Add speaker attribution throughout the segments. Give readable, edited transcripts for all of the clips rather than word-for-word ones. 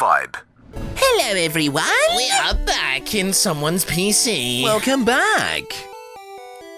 Speaker 1: WarpVibe.
Speaker 2: Hello, everyone.
Speaker 3: We are back in someone's PC.
Speaker 2: Welcome back.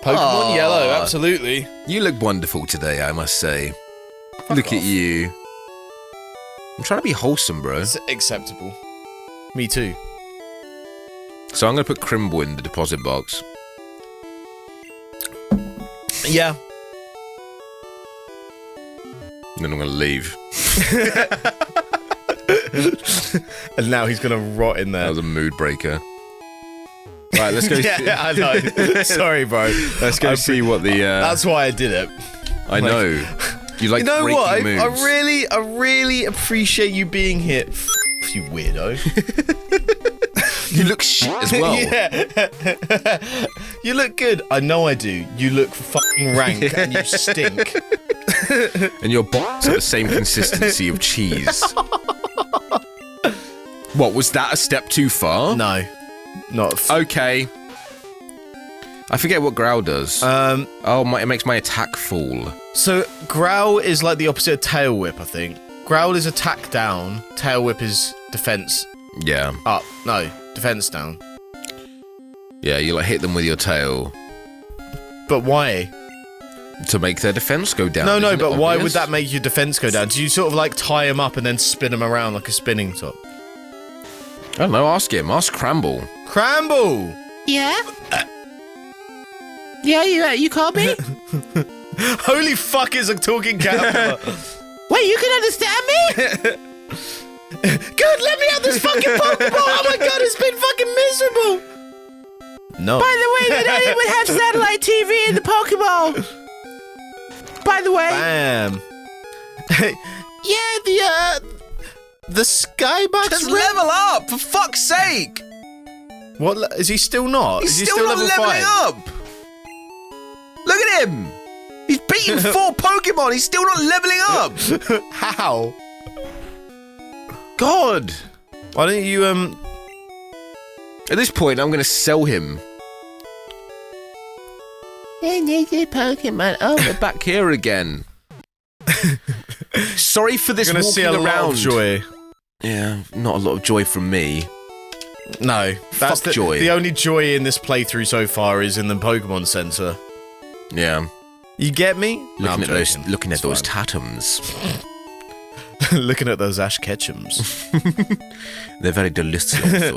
Speaker 3: Pokemon Yellow, absolutely.
Speaker 2: You look wonderful today, I must say. Look at you. I'm trying to be wholesome, bro.
Speaker 3: It's acceptable. Me too.
Speaker 2: So I'm going to put Crimble in the deposit box.
Speaker 3: Yeah.
Speaker 2: And then I'm going to leave.
Speaker 3: And now he's going to rot in there.
Speaker 2: That was a mood breaker. Right, let's go.
Speaker 3: Yeah, I know. Sorry, bro.
Speaker 2: Let's go see what the...
Speaker 3: That's why I did it.
Speaker 2: I know. You like
Speaker 3: You know
Speaker 2: breaking
Speaker 3: what?
Speaker 2: moods.
Speaker 3: I really appreciate you being here. You weirdo.
Speaker 2: You look shit as well.
Speaker 3: Yeah. You look good. I know I do. You look fucking rank and you stink.
Speaker 2: And your box are the same consistency of cheese. What, was that a step too far?
Speaker 3: No. Not
Speaker 2: okay. I forget what Growl does. It makes my attack fall.
Speaker 3: So, Growl is like the opposite of Tail Whip, I think. Growl is attack down, Tail Whip is defense
Speaker 2: Yeah.
Speaker 3: up. No, defense down.
Speaker 2: Yeah, you like hit them with your tail
Speaker 3: But why?
Speaker 2: to make their defense go down.
Speaker 3: No,
Speaker 2: Isn't it
Speaker 3: but why would
Speaker 2: obvious?
Speaker 3: that make your defense go down? Do you sort of like tie him up and then spin him around like a spinning top?
Speaker 2: I don't know, ask him. Ask Cramble.
Speaker 3: Cramble!
Speaker 4: Yeah? Yeah, you called me?
Speaker 3: Holy fuck is a talking cat.
Speaker 4: Wait, you can understand me?
Speaker 3: Good, let me have this fucking Pokeball! Oh my god, it's been fucking miserable! No.
Speaker 4: By the way, they don't even have satellite TV in the Pokeball. By the way.
Speaker 3: Bam. Yeah, the Skybox.
Speaker 2: Just level up, for fuck's sake!
Speaker 3: What? Is he still not?
Speaker 2: He's
Speaker 3: is he
Speaker 2: still not
Speaker 3: level
Speaker 2: leveling
Speaker 3: 5?
Speaker 2: up! Look at him! He's beaten 4 Pokemon, he's still not leveling up!
Speaker 3: How?
Speaker 2: God!
Speaker 3: Why don't you,
Speaker 2: At this point, I'm gonna sell him.
Speaker 4: Pokemon. Oh,
Speaker 2: We're back here again. Sorry for this
Speaker 3: You're gonna
Speaker 2: walking
Speaker 3: see a lot
Speaker 2: around.
Speaker 3: of joy.
Speaker 2: Yeah, not a lot of joy from me.
Speaker 3: No, that's
Speaker 2: Fuck joy.
Speaker 3: The only joy in this playthrough so far is in the Pokemon Center.
Speaker 2: Yeah.
Speaker 3: You get me? No, I'm
Speaker 2: Looking at
Speaker 3: joking.
Speaker 2: those
Speaker 3: It's
Speaker 2: tatums.
Speaker 3: fine. Looking at those Ash Ketchums.
Speaker 2: They're very delicious.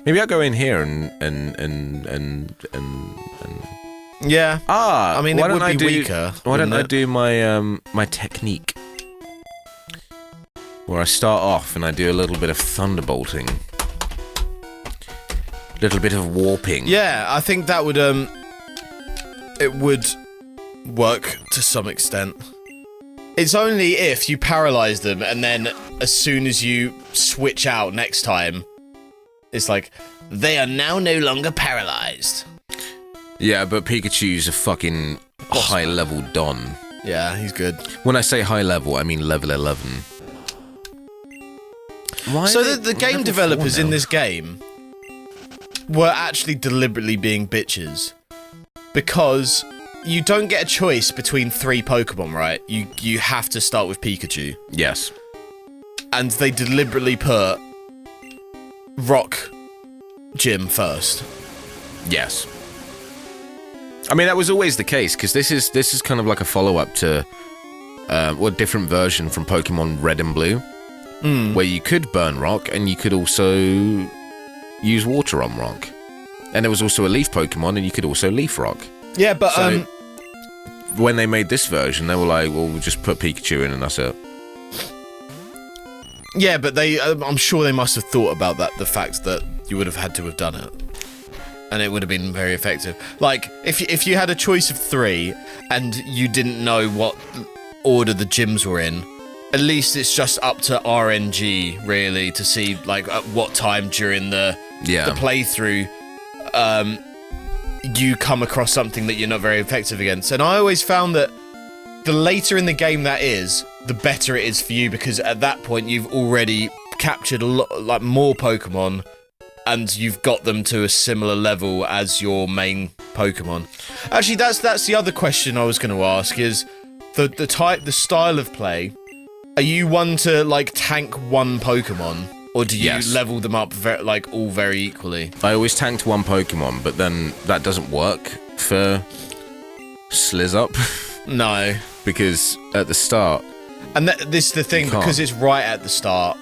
Speaker 2: Maybe I'll go in here and
Speaker 3: Yeah. I mean,
Speaker 2: why
Speaker 3: it
Speaker 2: don't
Speaker 3: would
Speaker 2: I
Speaker 3: be
Speaker 2: do,
Speaker 3: weaker.
Speaker 2: Why don't I
Speaker 3: wouldn't it?
Speaker 2: do my my technique? Where I start off and I do a little bit of thunderbolting. Little bit of warping.
Speaker 3: Yeah, I think that would it would work to some extent. It's only if you paralyze them and then as soon as you switch out next time, it's like they are now no longer paralyzed.
Speaker 2: Yeah, but Pikachu's a fucking high-level Don.
Speaker 3: Yeah, he's good.
Speaker 2: When I say high level, I mean level 11. Why
Speaker 3: So
Speaker 2: are
Speaker 3: the
Speaker 2: they
Speaker 3: game
Speaker 2: level 4
Speaker 3: developers in
Speaker 2: now?
Speaker 3: this game were actually deliberately being bitches because you don't get a choice between 3 Pokemon, right? You have to start with Pikachu.
Speaker 2: Yes.
Speaker 3: And they deliberately put Rock Gym first.
Speaker 2: Yes. I mean, that was always the case, because this is kind of like a follow-up to, a different version from Pokemon Red and Blue, where you could burn rock, and you could also use water on rock. And there was also a leaf Pokemon, and you could also leaf rock.
Speaker 3: Yeah, but,
Speaker 2: So, when they made this version, they were like, well, we'll just put Pikachu in, and that's it.
Speaker 3: yeah, but they, I'm sure they must have thought about that, the fact that you would have had to have done it. And it would have been very effective. Like, if you had a choice of 3 and you didn't know what order the gyms were in, at least it's just up to RNG, really, to see, like, at what time during the playthrough you come across something that you're not very effective against. And I always found that the later in the game that is, the better it is for you, because at that point you've already captured a lot, like, more Pokemon, and you've got them to a similar level as your main Pokemon. Actually, that's the other question I was going to ask, is the style of play Are you one to like tank one Pokemon, or do you
Speaker 2: Yes.
Speaker 3: level them up like all very equally?
Speaker 2: I always tanked one Pokemon, but then that doesn't work for Slizzup
Speaker 3: No.
Speaker 2: because at the start,
Speaker 3: And this is the thing,
Speaker 2: You can't.
Speaker 3: because it's right at the start,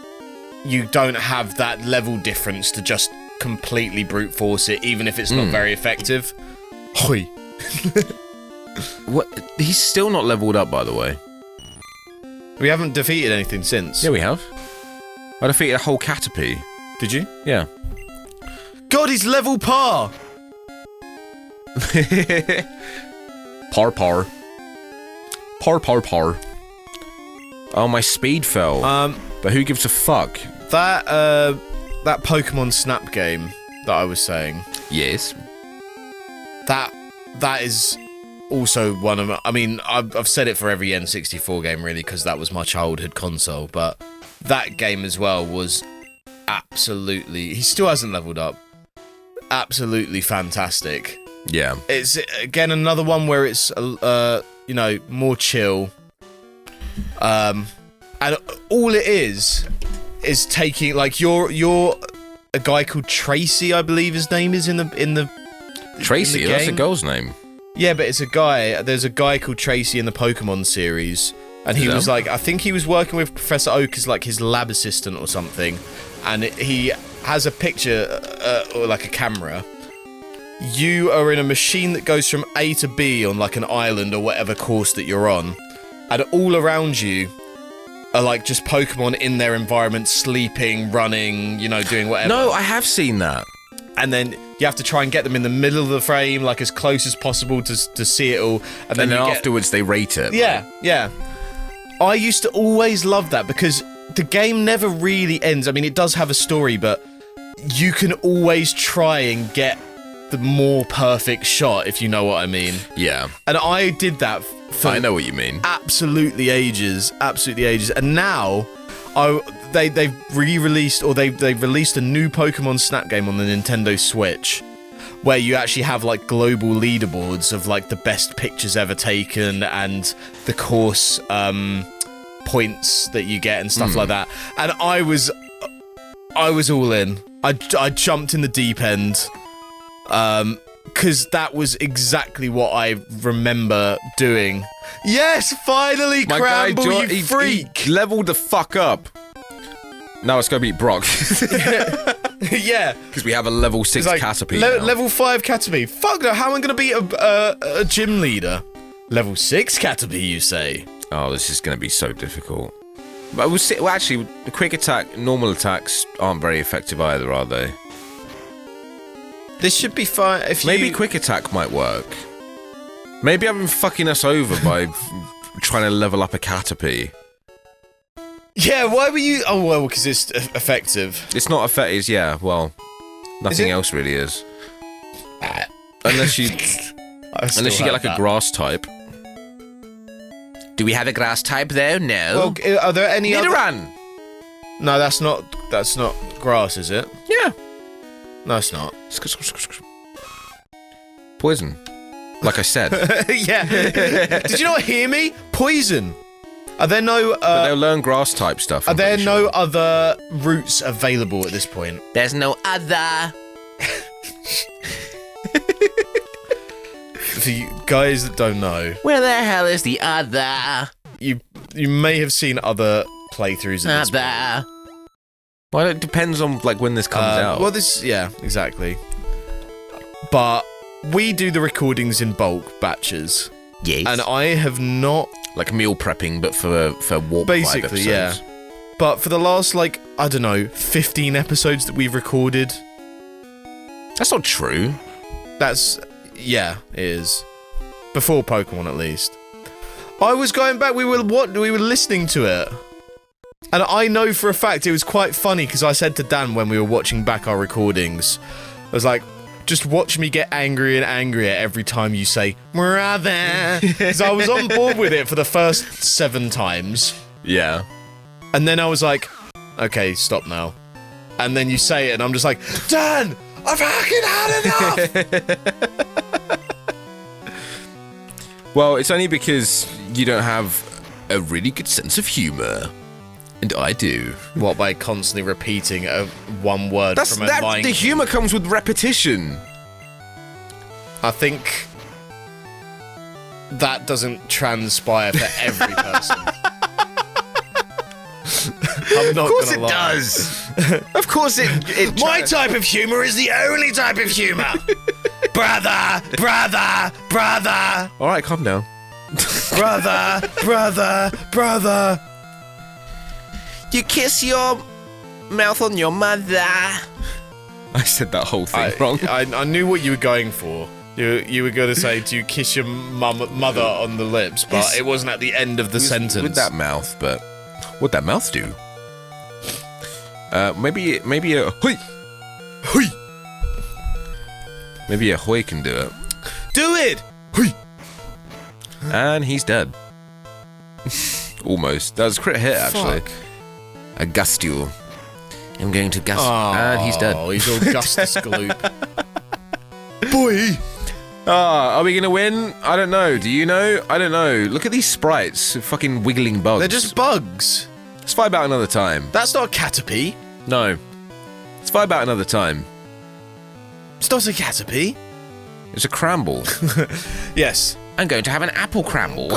Speaker 3: you don't have that level difference to just completely brute force it, even if it's not very effective. Hoi.
Speaker 2: what? He's still not leveled up, by the way.
Speaker 3: We haven't defeated anything since.
Speaker 2: Yeah, we have. I defeated a whole Caterpie.
Speaker 3: Did you?
Speaker 2: Yeah.
Speaker 3: God, he's level par!
Speaker 2: Par. Oh, my speed fell. But who gives a fuck?
Speaker 3: That Pokemon Snap game that I was saying,
Speaker 2: Yes.
Speaker 3: that is also one of... I mean, I've said it for every N64 game, really, because that was my childhood console, but that game as well was absolutely... He still hasn't leveled up. Absolutely fantastic.
Speaker 2: Yeah.
Speaker 3: It's, again, another one where it's, you know, more chill. And all it is taking, like, you're a guy called Tracy, I believe his name is in the
Speaker 2: Tracy,
Speaker 3: in the
Speaker 2: that's a
Speaker 3: game.
Speaker 2: girl's name.
Speaker 3: Yeah, but it's a guy. There's a guy called Tracy in the Pokemon series, and he
Speaker 2: Yeah.
Speaker 3: was like, I think he was working with Professor Oak as like his lab assistant or something, and he has a picture or like a camera. You are in a machine that goes from A to B on like an island or whatever course that you're on, and all around you are like just Pokemon in their environment, sleeping, running, you know, doing whatever.
Speaker 2: No, I have seen that.
Speaker 3: And then you have to try and get them in the middle of the frame, like as close as possible to see it all. And then,
Speaker 2: And then
Speaker 3: you get-
Speaker 2: afterwards they rate it.
Speaker 3: Yeah, yeah. I used to always love that because the game never really ends. I mean, it does have a story, but you can always try and get the more perfect shot, if you know what I mean.
Speaker 2: Yeah.
Speaker 3: And I did that for
Speaker 2: I know what you mean.
Speaker 3: absolutely ages. And now, they've re-released, or they've released a new Pokemon Snap game on the Nintendo Switch, where you actually have like global leaderboards of like the best pictures ever taken and the course points that you get and stuff like that. And I was all in. I jumped in the deep end. Because that was exactly what I remember doing. Yes, finally,
Speaker 2: My guy,
Speaker 3: Cramble, you
Speaker 2: he
Speaker 3: freak!
Speaker 2: leveled the fuck up. Now let's go beat Brock.
Speaker 3: Yeah.
Speaker 2: Because we have a level 6
Speaker 3: It's like,
Speaker 2: Caterpie now.
Speaker 3: level 5 Caterpie. Fuck no, how am I going to beat a gym leader? Level 6 Caterpie, you say?
Speaker 2: Oh, this is going to be so difficult. But well, actually, the quick attack, normal attacks aren't very effective either, are they?
Speaker 3: This should be fine. If
Speaker 2: Maybe
Speaker 3: you...
Speaker 2: quick attack might work. Maybe I've been fucking us over by trying to level up a Caterpie.
Speaker 3: Yeah, why were you... Oh, well, because it's effective.
Speaker 2: It's not effective, yeah, well, nothing
Speaker 3: it?
Speaker 2: else really is. Unless you get like a grass type. Do we have a grass type though? No.
Speaker 3: Well, are there any other...
Speaker 2: Nidoran!
Speaker 3: No, that's not grass, is it?
Speaker 2: Yeah.
Speaker 3: No, it's not.
Speaker 2: Poison. Like I said.
Speaker 3: Yeah. Did you not hear me? Poison. Are there no...
Speaker 2: But they'll learn grass type stuff.
Speaker 3: Are
Speaker 2: I'm
Speaker 3: there
Speaker 2: pretty
Speaker 3: no
Speaker 2: sure.
Speaker 3: other routes available at this point?
Speaker 2: There's no other.
Speaker 3: For you guys that don't know,
Speaker 2: Where the hell is the other?
Speaker 3: you may have seen other playthroughs of this.
Speaker 2: Other. Well, it depends on like when this comes out.
Speaker 3: Well, yeah, exactly. But we do the recordings in bulk batches,
Speaker 2: Yes.
Speaker 3: and I have not
Speaker 2: like meal prepping, but for WarpVibe
Speaker 3: basically, yeah.
Speaker 2: episodes.
Speaker 3: But for the last, like, I don't know, 15 episodes that we've recorded,
Speaker 2: That's not true.
Speaker 3: yeah, it is. Before Pokemon, at least. I was going back, we were listening to it. And I know for a fact it was quite funny, because I said to Dan when we were watching back our recordings, I was like, just watch me get angrier and angrier every time you say, brother. Because I was on board with it for the first 7 times.
Speaker 2: Yeah.
Speaker 3: And then I was like, okay, stop now. And then you say it, and I'm just like, Dan, I've fucking had enough!
Speaker 2: Well, it's only because you don't have a really good sense of humor. And I do.
Speaker 3: What, by constantly repeating one word from a line?
Speaker 2: The humour comes with repetition.
Speaker 3: I think that doesn't transpire for every person. I'm not
Speaker 2: Of course
Speaker 3: gonna
Speaker 2: it
Speaker 3: lie.
Speaker 2: does. Of course it
Speaker 3: My type of humour is the only type of humour. Brother, brother, brother,
Speaker 2: All right, calm down.
Speaker 3: brother, brother, brother.
Speaker 4: You kiss your mouth on your mother.
Speaker 2: I said that whole thing wrong.
Speaker 3: I knew what you were going for. You were going to say, do you kiss your mother on the lips? But
Speaker 2: Yes.
Speaker 3: it wasn't at the end of the sentence.
Speaker 2: With that mouth, but what'd that mouth do? Maybe a hoi, hoi. Maybe a hoi can do it.
Speaker 3: Do it!
Speaker 2: And he's dead. Almost. That was a crit hit, actually.
Speaker 3: Fuck.
Speaker 2: A gustule. I'm going to gust. And he's dead.
Speaker 3: Oh, he's all Gustus Gloop. Boy!
Speaker 2: Are we gonna win? I don't know. Do you know? I don't know. Look at these sprites. Fucking wiggling bugs.
Speaker 3: They're just bugs.
Speaker 2: Let's fight about another time.
Speaker 3: That's not a caterpie.
Speaker 2: No. Let's fight about another time.
Speaker 3: It's not a caterpie.
Speaker 2: It's a cramble.
Speaker 3: Yes.
Speaker 2: I'm going to have an apple cramble.